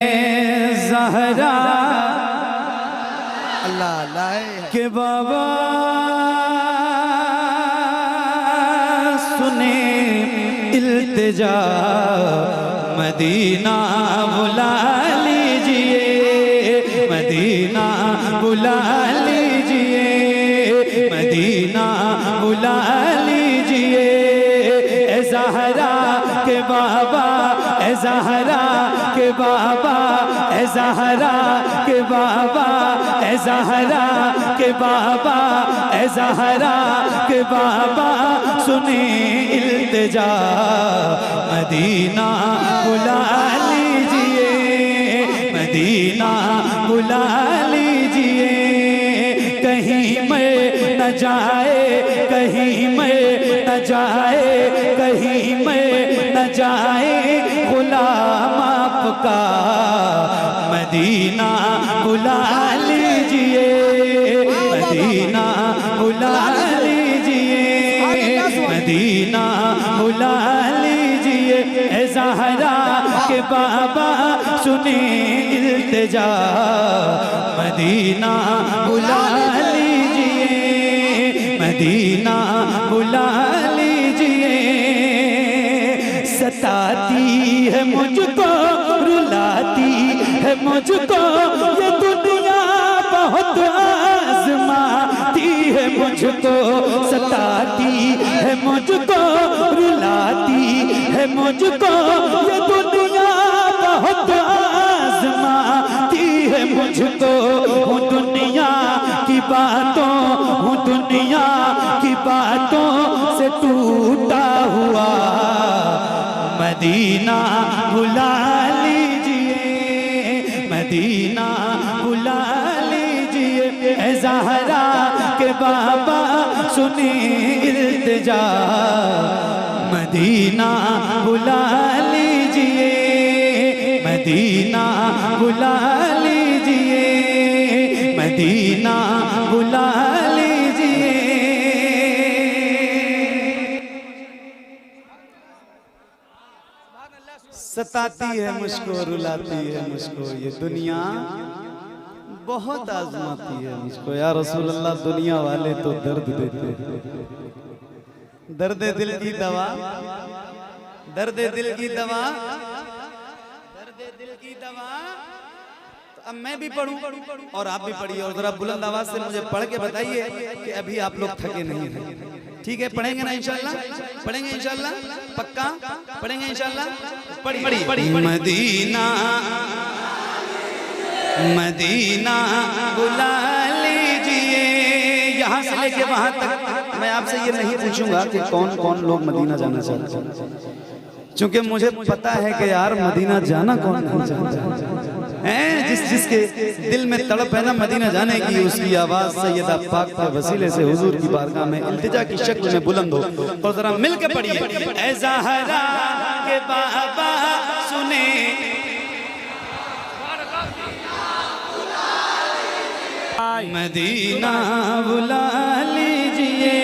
ज़हरा अल्लाह अल्लाह के बाबा सुने इल्तिजा मदीना बुला लीजिए, मदीना बुला लीजिए, मदीना बुला लीजिए। ए ज़हरा के बाबा, ए ज़हरा के बाबा, ए ज़हरा के बाबा, ए ज़हरा के बाबा, ए ज़हरा के बाबा सुने इल्तिजा मदीना बुला लीजिए, मदीना बुला लीजिए। कहीं मैं न जाए, कहीं मैं न जाए, कहीं मैं न जाए गुलाम आपका, मदीना बुला लीजिए, मदीना बुला लीजिए, मदीना बुला लीजिए। ए ज़हरा के बाबा सुने इल्तिजा मदीना बुला लीजिए, मदीना बुला लीजिए। सताती है मुझको, रुलाती है मुझको ये दुनिया, बहुत आज़माती है मुझको। सताती है मुझको, रुलाती है मुझको ये दुनिया, बहुत आज़माती है मुझको। हूँ दुनिया की बातों, हूँ दुनिया की बातों से टूटा हुआ, मदीना बुला लीजिए, मदीना बुला लीजिए। ए ज़हरा के बाबा सुने इल्तिजा मदीना बुला लीजिए, मदीना बुला लीजिए, मदीना बुला लीजिए। सताती है मुझको, रुलाती है मुझको ये दुनिया, बहुत आजमाती है मुझको। या रसूल अल्लाह, दुनिया वाले तो दर्द देते, दर्द दिल की दवा, दर्द दिल की दवा, दर्द दिल की दवा। तो अब मैं भी पढ़ूं और आप भी पढ़िए, और जरा बुलंद आवाज से मुझे पढ़ के बताइए कि अभी आप लोग थके नहीं हैं। ठीक है, पढ़ेंगे ना इंशाल्लाह? पढ़ेंगे इंशाल्लाह? पक्का पढ़ेंगे इंशाल्लाह? पढ़िए। मदीना मदीना बुला लीजिए। यहाँ से लेके वहां तक मैं आपसे ये नहीं पूछूंगा कि कौन कौन लोग मदीना जाना चाहते हैं, क्योंकि मुझे पता है कि यार मदीना जाना कौन नहीं चाहता है। जिसके दिल में तड़प है ना मदीना जाने की, उसकी आवाज सैयदा पाक के वसीले से हुजूर की बारगाह में इल्तिजा की शक्ल में बुलंद हो। और जरा मिल के पढ़िए। ए ज़हरा के बाबा सुने मदीना बुला लीजिए,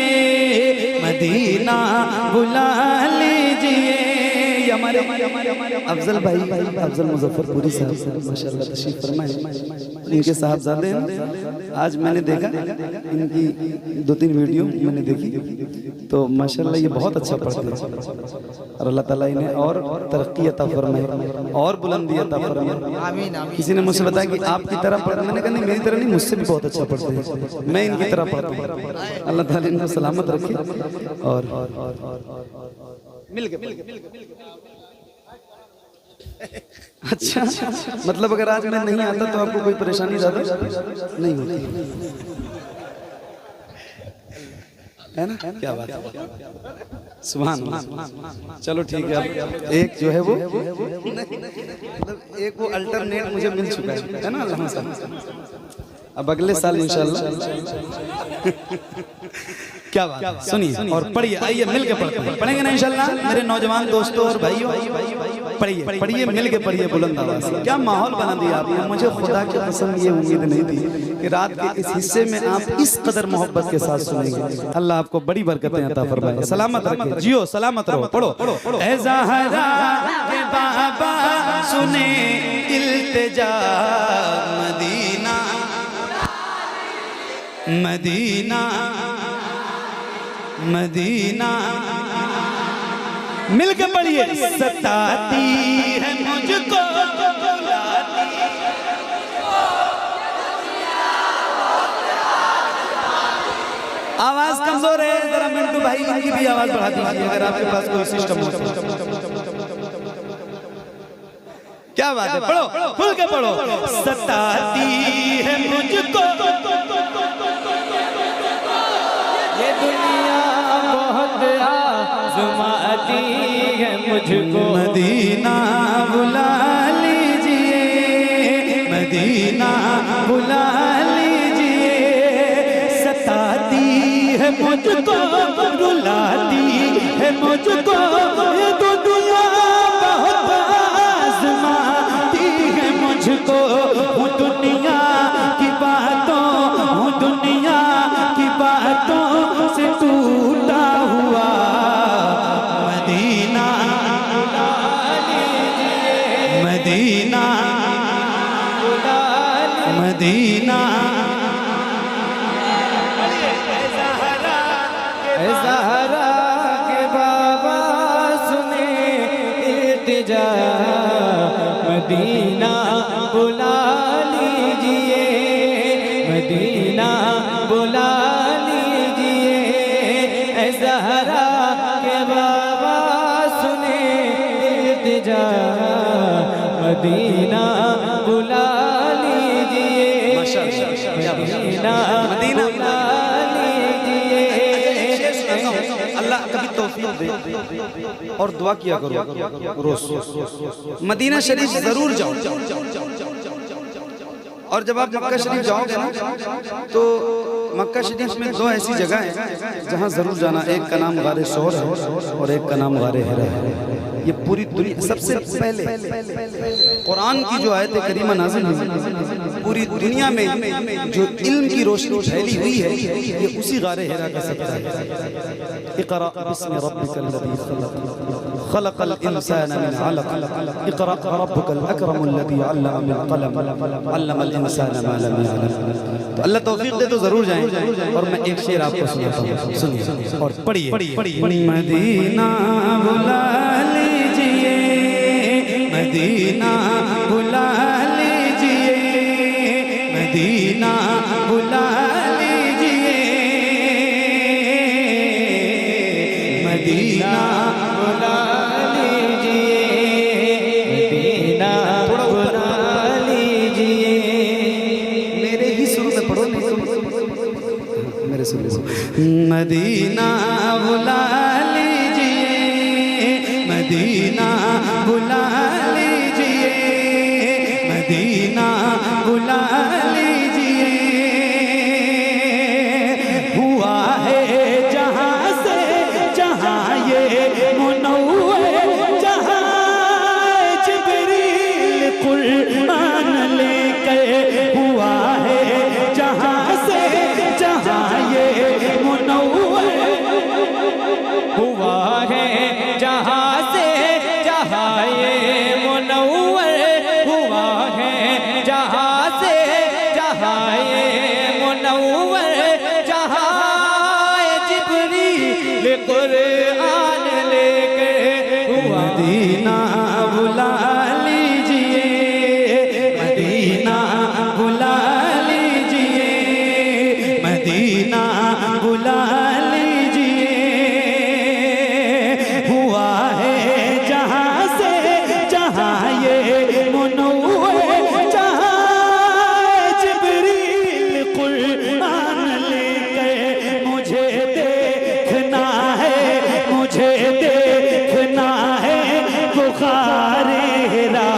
मदीना बुला लीजिए। हमारे अफजल भाई, अफजल मुजफ्फरपुरी साहब माशाल्लाह तशरीफ फरमाए। इनके साहबजादे हैं। आज मैंने देखा इनकी 2-3 वीडियो मैंने देखी, तो माशाल्लाह ये बहुत अच्छा पढ़ते हैं और अल्लाह ताला इन्हें और तरक्की अता फरमाए और बुलंदी अता फरमाए। आमीन आमीन। किसी ने मुझसे बताया कि आपकी तरह पढ़ना, मैंने कहा नहीं, मेरी तरह नहीं, मुझसे भी बहुत अच्छा पढ़ते हैं, मैं इनकी तरह पढ़ता हूँ। अल्लाह ताला इनको सलामत रखे। और मिल के अच्छा, मतलब अगर आज मैं नहीं आता तो आपको कोई परेशानी ज्यादा नहीं होती है ना? क्या बात है, सुभान अल्लाह। चलो ठीक है, अब एक जो है वो मतलब एक वो अल्टरनेट मुझे मिल चुका है ना अल्लाह से। अब अगले साल इंशाल्लाह क्या बात, सुनिए और पढ़िए। आइए मिल के पढ़ते हैं, पढ़ेंगे ना इंशाल्लाह मेरे नौजवान दोस्तों और भाइयों। पढ़िए पढ़िए, मिल के पढ़िए बुलंद आवाज से। क्या माहौल बना दिया आपने, मुझे खुदा की कसम ये उम्मीद नहीं थी कि रात के इस हिस्से में आप इस कदर मोहब्बत के साथ सुनेंगे। अल्लाह आपको बड़ी बरकतें अता फरमाए, सलामत रखे, जियो सलामत रहो। पढ़ो। ऐ ज़हरा के बाबा सुने इल्तिजा, मदीना मदीना मदीना, मिलके पढ़िए। सताती है मुझको बुलाती, आवाज कमजोर है, जरा मिंटू भाई इनकी भी आवाज बढ़ा दीजिए अगर आपके पास कोई सिस्टम हो। क्या बात है, पढ़ो, खुल के पढ़ो। सताती है मुझको ये दुनिया, बहुत आज़माती है मुझको, मदीना बुला लीजिए, मदीना बुला लीजिए। सताती है मुझको, रुलाती है मुझको, ये दुनिया बहुत आज़माती है मुझको। हूँ दुनिया की बातों, हूँ दुनिया की बातों से टूटा हुआ, मदीना मदीना मदीना। ज़हरा के बाबा सुने इल्तिजा, मदीना बुला लीजिए, मदीना बुला लीजिए। ज़हरा के बाबा सुने इल्तिजा, मदीना बुला लीजिए, मदीना बुला लीजिए। अल्लाह कभी तौफीक दे और दुआ किया करो रोज, मदीना शरीफ जरूर जाओ। और जब आप मक्का शरीफ जाओगे ना तो मक्का शरीफ में दो ऐसी जगह हैं जहाँ जरूर जाना। एक का नाम गारे शौर है और एक का नाम गारे हिरा है। ये पूरी दुनिया सबसे पहले कुरान की जो आयत करीमा नाज़िल हुई, पूरी दुनिया में जो इल्म की रोशनी फैली हुई है, ये उसी गारे हिरा का सदका है। इक़रा बिस्मि रब्बिकल लज़ी खलक़, खलक़ल इंसान मिन अलक़, इक़रा रब्बुकल अकरमुल लज़ी अल्लम बिल क़लम, अल्लमल इंसान मा लम यअलम। तो अल्लाह तौफीक दे तो जरूर जाएं। और मैं एक शेर आपको सुनाता हूँ, सुनिए और पढ़िए। मदीना बुला लीजिए, मदीना बुला लीजिए, मदीना बुला लीजिए, मदीना बुला लीजिए, मदीना बुला लीजिए। मेरे ही सुर में पढ़ो, मेरे सुर में। मदीना बुला लीजिए, मदीना बुला लीजिए, मदीना बुला लीजिए। हुआ है जहाँ से जहाँ ये मुनव्वर, जहाँ जिब्रील कुरान लेकर, हुआ है जहाँ से जहाँ ये मुनव्वर, हुआ है जहाँ से जहाँ ये मुनव्वर, हुआ है जहाँ से जहाँ ये मुनव्वर, जहाँ जिब्रील कुरान लेकर, मदीना बुला लीजिए, मदीना बुला लीजिए, मदीना बुला लीजिए। हुआ है जहाँ से जहाँ ये मुनव्वर, जहाँ जिब्रील कुरान लेकर, मुझे देखना है, मुझे देखना है बुखारे हिरा,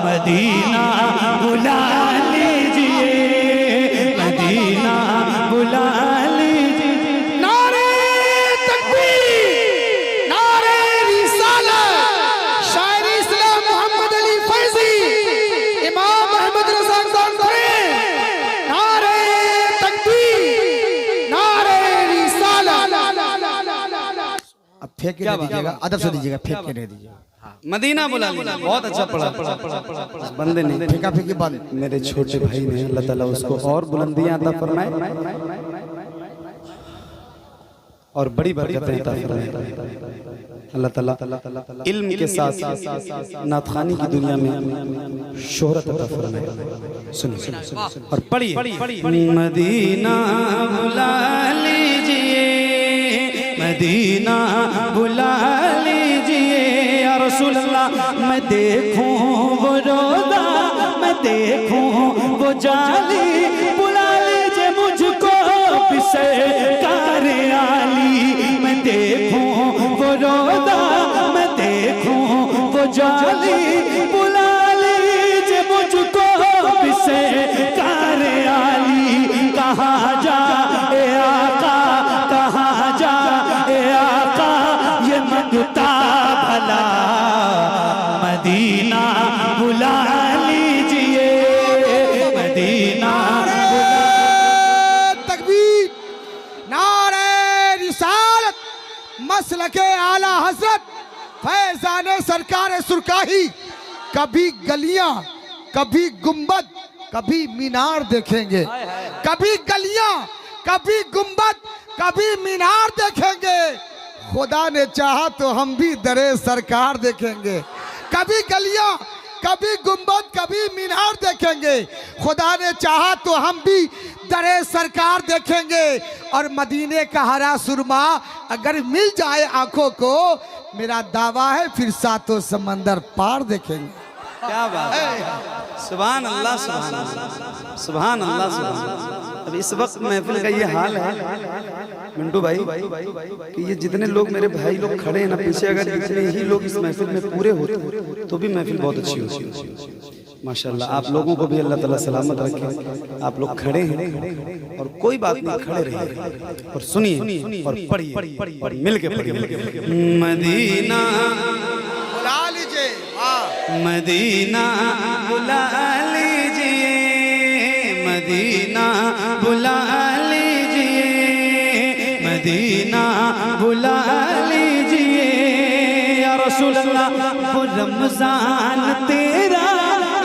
मदीना बुला लीजिए, मदीना बुला लीजिए। नारे तकबीर, नारे रिसालत, शायर फेंक के दे दीजिएगा, अदब से दीजिएगा, फेंक के दे दीजिएगा। मदीना बुला लिया, बहुत अच्छा पढ़ा। बंदे ने फेंका फेंकी बंद। मेरे छोटे भाई ने अल्लाह ताला उसको और बुलंदियां अता फरमाए और बड़ी बरकतें अता फरमाए। अल्लाह ताला इल्म के साथ नातखानी की दुनिया में शोहरत अता फरमाए। सुनिए और पढ़िए, मदीना बुला लीजिए, मदीना बुला लीजिए या रसूल अल्लाह। मैं देखूं वो रोज़ा, मैं देखूं वो जाली, बुला लीजिए मुझको बिसे कारे आली। मैं देखूं वो रोज़ा, मैं देखूं वो जाली, बुला लीजिए मुझको बिसे कारे आली। कहाँ जा ए आका, कहाँ जा ए आका, ये मंगता भला मदीना बुला लीजिए, मदीना तकबीर, नारे रिसालत, मसलके आला हजरत फैजाने सरकार सुरकाही। कभी गलियां, कभी गुंबद, कभी मीनार देखेंगे, कभी गलियां, कभी गुंबद, कभी मीनार देखेंगे। खुदा ने चाहा तो हम भी दरे सरकार देखेंगे। कभी गलियां, कभी गुंबद, कभी मीनार देखेंगे। खुदा ने चाहा तो हम भी दरे सरकार देखेंगे। और मदीने का हरा सुरमा अगर मिल जाए आंखों को, मेरा दावा है फिर सातों समंदर पार देखेंगे। क्या बात है, सुभान अल्लाह, सुभान अल्लाह, सुभान अल्लाह, सुभान अल्लाह। अब इस वक्त महफिल का ये हाल है मिंटू भाई कि ये जितने लोग मेरे भाई लोग खड़े हैं ना पीछे, अगर जितने ही लोग इस महफिल में पूरे होते तो भी महफिल बहुत अच्छी होती। माशाल्लाह, आप लोगों को भी अल्लाह ताला सलामत रखे। आप लोग खड़े हैं और कोई बात नहीं, खड़े रहिए और सुनिए और पढ़िए और मिलके पढ़िए। मदीना बुला लीजिए, मदीना बुला लीजिए, मदीना बुला लीजिए, मदीना बुला लीजिए या रसूल अल्लाह। वो रमजान तेरा,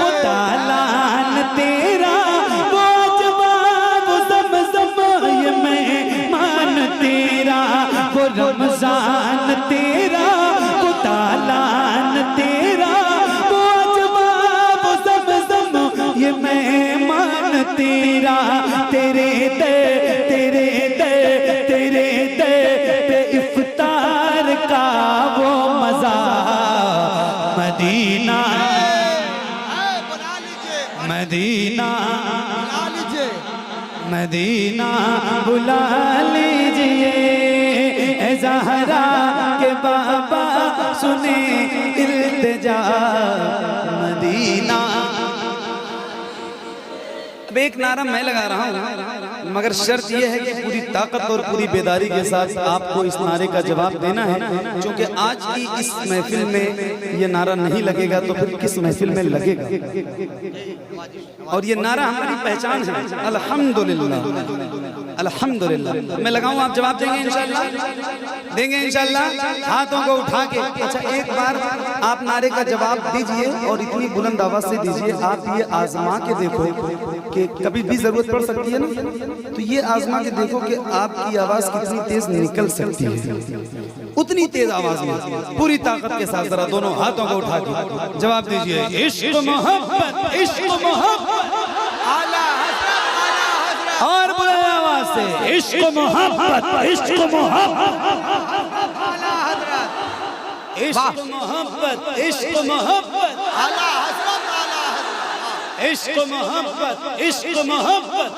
वो तालान तेरा, वो अजवा, वो ज़मज़म, ये मेहमान तेरा। वो रमजान तेरा, वो तालान तेरा, वो अजवा, वो ज़मज़म, ये मेहमान तेरा। तेरे दे, तेरे दे, तेरे दे पे इफ्तार का वो मज़ा मदीना, मदीना, मदीना बुला लीजिए। ए ज़हरा के बाबा सुने इल्तिजा मदीना। अब एक नारा मैं लगा रहा हूँ, मगर शर्त यह है कि पूरी ताकत और पूरी बेदारी के साथ आपको इस नारे का जवाब देना है। क्योंकि आज की इस महफिल में ये नारा नहीं लगेगा तो फिर किस महफिल में लगेगा। और ये नारा हमारी पहचान है, अल्हम्दुलिल्लाह, अल्हम्दुलिल्लाह। मैं लगाऊं, आप जवाब देंगे इंशाल्लाह, देंगे इंशाल्लाह, हाथों को उठा के। अच्छा, एक बार आप नारे का जवाब दीजिए और इतनी बुलंद आवाज से दीजिए। आप ये आजमा के देखो कि कभी भी जरूरत पड़ सकती है ना, तो ये आजमा के देखो कि आपकी आवाज कितनी तेज निकल सकती है। उतनी तेज आवाज में पूरी ताकत के साथ जरा दोनों हाथों को उठा के जवाब दीजिए। इश्क मोहब्बत, इश्क मोहब्बत, आला हज़रत, आला हज़रत, और बुलंद आवाज से इश्क मोहब्बत, इश्क मोहब्बत, आला हज़रत, इश्क मोहब्बत, इश्क मोहब्बत, आला हज़रत, आला हज़रत, इश्क मोहब्बत, इश्क मोहब्बत।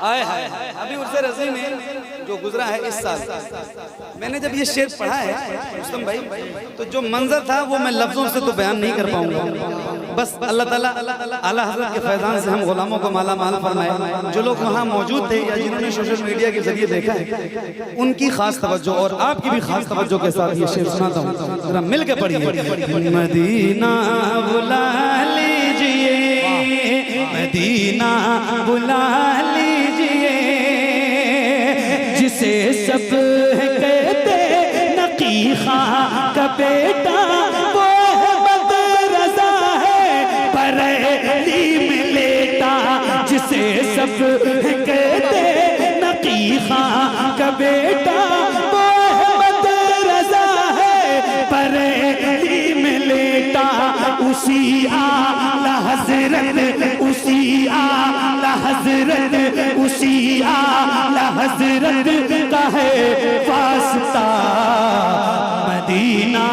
आए हाय, अभी उर्से रज़ी में जो गुजरा है इस साल, मैंने जब ये शेर पढ़ा है रुस्तम भाई, तो जो मंजर था वो मैं लफ्जों से तो बयान नहीं कर पाऊंगा। बस अल्लाह ताला आला हज़रत के फैज़ान से हम गुलामों को माला माल फरमाए। जो लोग वहाँ मौजूद थे या जिन्होंने सोशल मीडिया के जरिए देखा है, उनकी खास तवज्जो और आपकी भी खास तवज्जो के साथ ये शेर सुनाता हूँ, जरा मिल के पढ़िए। मदीना बुला लीजिए, मदीना बुला लीजिए, जिस जिसे सब कहते नकी खां का बेटा, वो अहमद रजा है बरेली में लेटा। जिसे सब कहते नकी खां का बेटा, वो अहमद रजा है बरेली में लेटा। उसी आला हजरत, उसी आला हजरत, उसी आला हजरत का है वास्ता मदीना।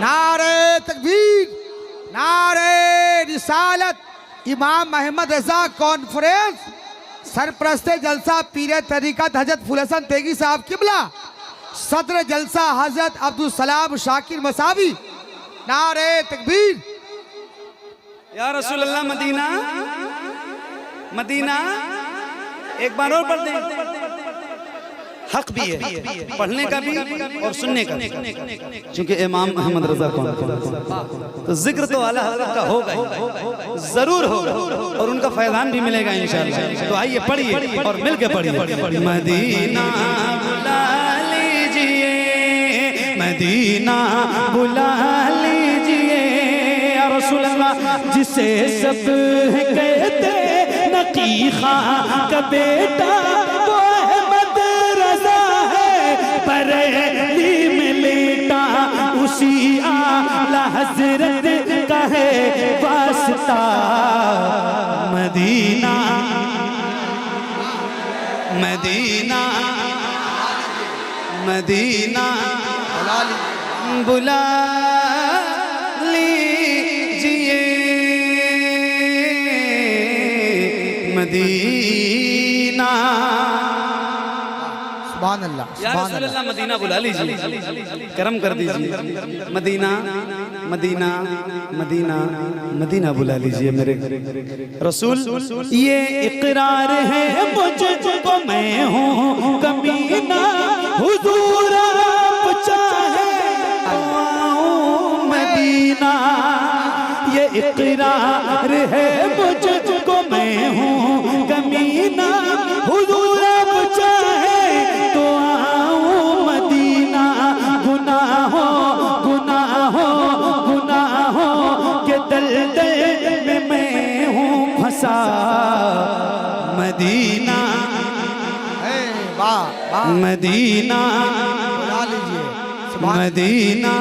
नारे तकबीर, नारे रिसालत। इमाम अहमद रजा कॉन्फ्रेंस, सरप्रस्ते जलसा पीरे तरीक़त हजरत फूल हसन तेगी साहब किबला, सदर जलसा हजरत अब्दुल सलाम शाकिर मसावी। नारे तकबीर। या रसूल अल्लाह मदीना, मदीना। एक बार और पढ़ दें। हक भी है पढ़ने का भी और सुनने का, क्योंकि इमाम अहमद रजा कौन, तो जिक्र तो आला हज़रत का होगा ही, जरूर होगा, और उनका फैज़ान भी मिलेगा इंशाअल्लाह। तो आइए पढ़िए और मिलके पढ़िए। मदीना बुला लीजिए, मदीना बुला लीजिए या रसूल अल्लाह। जिसे सब कहते नकी खां का बेटा, वो अहमद रजा है बरेली में लेटा। उसी आला हजरत का है वास्ता मदीना, मदीना, मदीना बुला लीजिए, मदीना। सुभान अल्लाह, या रसूल अल्लाह मदीना बुला लीजिए, करम कर दीजिए। मदीना, मदीना, मदीना, मदीना बुला लीजिए मेरे रसूल। ये इकरार है मुझको मैं हूँ कमीना, हुजूर आप चाहे आऊं मदीना। ये इकरार है मुझको मैं हूँ कमीना, हुजूर आप चाहे तो आऊं मदीना। गुनाहों गुनाहों गुनाहों के दलदल में मैं हूँ फंसा मदीना, वाह वाह। मदीना बुला लीजिए, मदीना।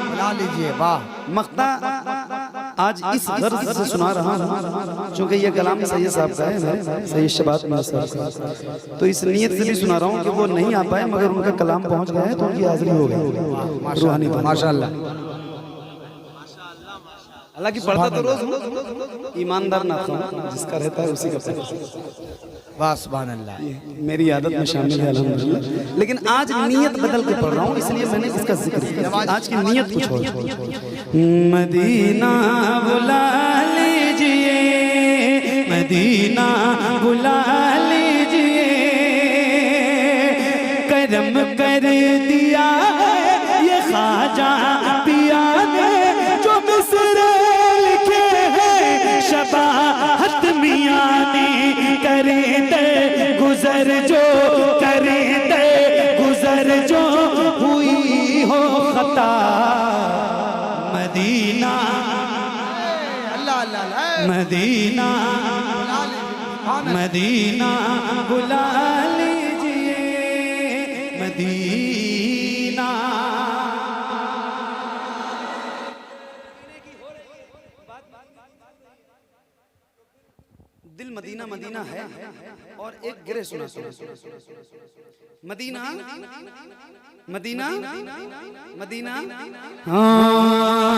बुला लीजिए। वाह। मक्ता आज इस गर्ज से सुना रहा हूँ, क्योंकि ये कलाम सैयद साहब का है, सैयद शबात में साहब का, तो इस नीयत से भी सुना रहा हूँ कि वो नहीं आ पाए, मगर उनका कलाम पहुँच गया है तो उनकी हाजिरी हो गई रूहानी। माशाअल्लाह। हालांकि पढ़ता तो रोज ईमानदार ना था, जिसका रहता है उसी का पढ़ता। वाह सुभान अल्लाह। मेरी आदत में शामिल है अल्हम्दुलिल्लाह, लेकिन आज नीयत बदल के पढ़ रहा हूँ, इसलिए मैंने इसका जिक्र किया। आज की नीयत कुछ और। मदीना बुला लीजिए, मदीना बुला लीजिए, करम कर दिया है ये ख्वाजा पिया ने, जो मिस्र लिखे हैं शबाहत मियां ने। करे दे गुजर जो, करे दे गुजर जो हुई हो खता मदीना, अल्लाह अल्लाह। मदीना, मदीना बुला लीजिए, मदीना। दिल मदीना मदीना है, और एक गिरे सुना मदीना, मदीना, मदीना। हाँ